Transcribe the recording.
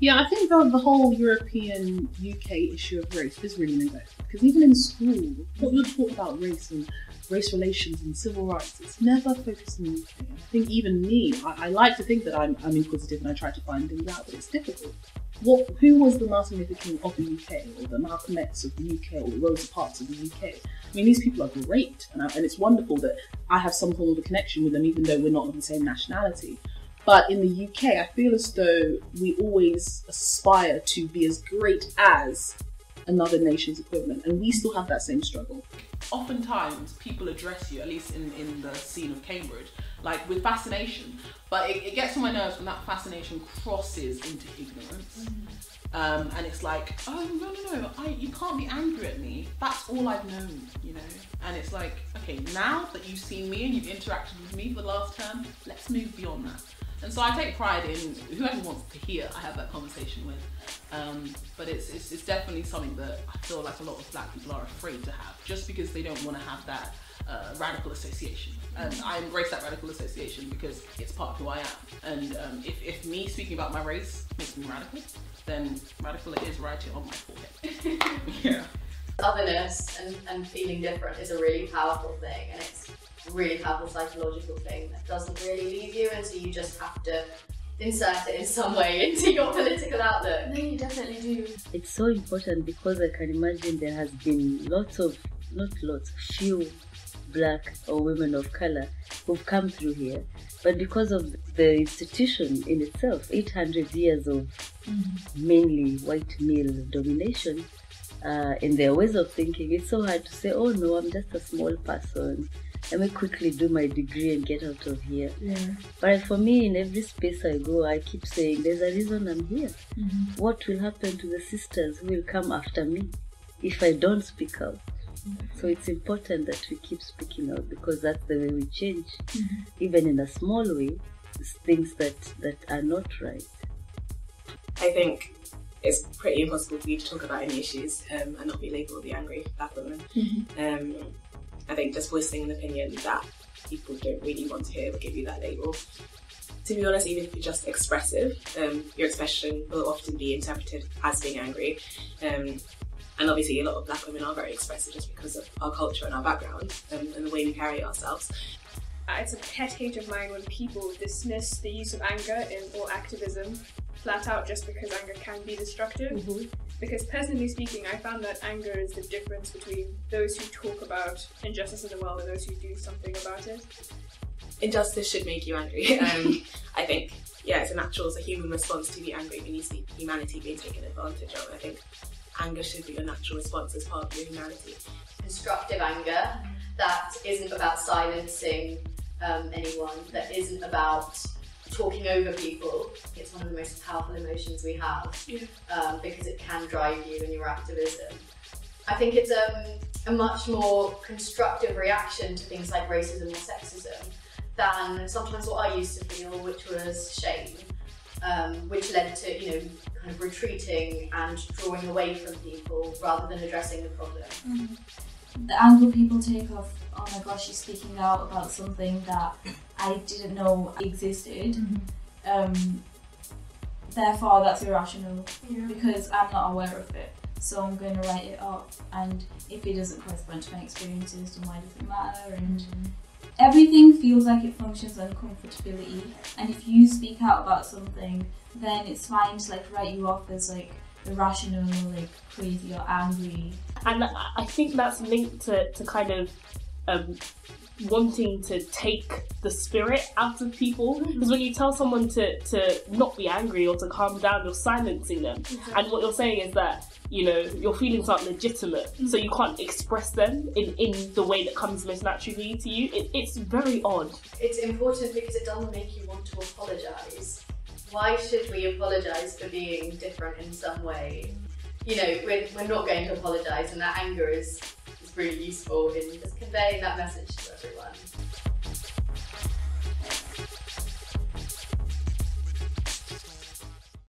Yeah, I think the whole European UK issue of race is really neglected, because even in school, what you're taught about race and race relations and civil rights, it's never focused in the UK. And I think even me, I like to think that I'm inquisitive and I try to find things out, but it's difficult. Who was the Martin Luther King of the UK, or the Malcolm X of the UK, or the Rosa Parks of the UK? I mean, these people are great, and it's wonderful that I have some form of a connection with them, even though we're not of the same nationality. But in the UK, I feel as though we always aspire to be as great as another nation's equivalent, and we still have that same struggle. Oftentimes, people address you, at least in the scene of Cambridge, like with fascination, but it gets on my nerves when that fascination crosses into ignorance. And it's like, oh, no, you can't be angry at me. That's all I've known, you know? And it's like, okay, now that you've seen me and you've interacted with me for the last term, let's move beyond that. And so I take pride in whoever wants to hear I have that conversation with. But it's definitely something that I feel like a lot of black people are afraid to have, just because they don't want to have that radical association. And I embrace that radical association because it's part of who I am. And if me speaking about my race makes me radical, then radical it is right here on my forehead. Yeah. Otherness and feeling different is a really powerful thing, and it's a really powerful psychological thing that doesn't really leave you, and so you just have to insert it in some way into your political outlook. No, you definitely do. It's so important because I can imagine there has been few black or women of color who've come through here, but because of the institution in itself, 800 years of mainly white male domination in their ways of thinking, it's so hard to say, oh no, I'm just a small person, let me quickly do my degree and get out of here. Yeah. But for me, in every space I go, I keep saying there's a reason I'm here. What will happen to the sisters who will come after me if I don't speak out? So it's important that we keep speaking out, because that's the way we change, even in a small way, things that are not right. I think it's pretty impossible for you to talk about any issues and not be labelled the angry black woman. I think just voicing an opinion that people don't really want to hear will give you that label. To be honest, even if you're just expressive, your expression will often be interpreted as being angry. And obviously a lot of black women are very expressive just because of our culture and our background and the way we carry ourselves. It's a pet hate of mine when people dismiss the use of anger or activism flat out just because anger can be destructive. Because personally speaking, I found that anger is the difference between those who talk about injustice in the world and those who do something about it. Injustice should make you angry. I think, yeah, it's a human response to be angry when you see humanity being taken advantage of. I think anger should be your natural response as part of your humanity. Constructive anger that isn't about silencing anyone, that isn't about talking over people. It's one of the most powerful emotions we have, because it can drive you in your activism. I think it's a much more constructive reaction to things like racism or sexism than sometimes what I used to feel, which was shame, which led to, kind of retreating and drawing away from people rather than addressing the problem. The angle people take of, oh my gosh, she's speaking out about something that I didn't know existed. Therefore, that's irrational because I'm not aware of it. So I'm going to write it up, and if it doesn't correspond to my experiences, then why does it matter? And everything feels like it functions on comfortability. And if you speak out about something, then it's fine to write you off as irrational, crazy or angry. And I think that's linked to kind of wanting to take the spirit out of people, because when you tell someone to not be angry or to calm down, you're silencing them. And what you're saying is that your feelings aren't legitimate, so you can't express them in the way that comes most naturally to you. It's very odd. It's important because it doesn't make you want to apologise. Why should we apologise for being different in some way? We're not going to apologise, and that anger is really useful in just conveying that message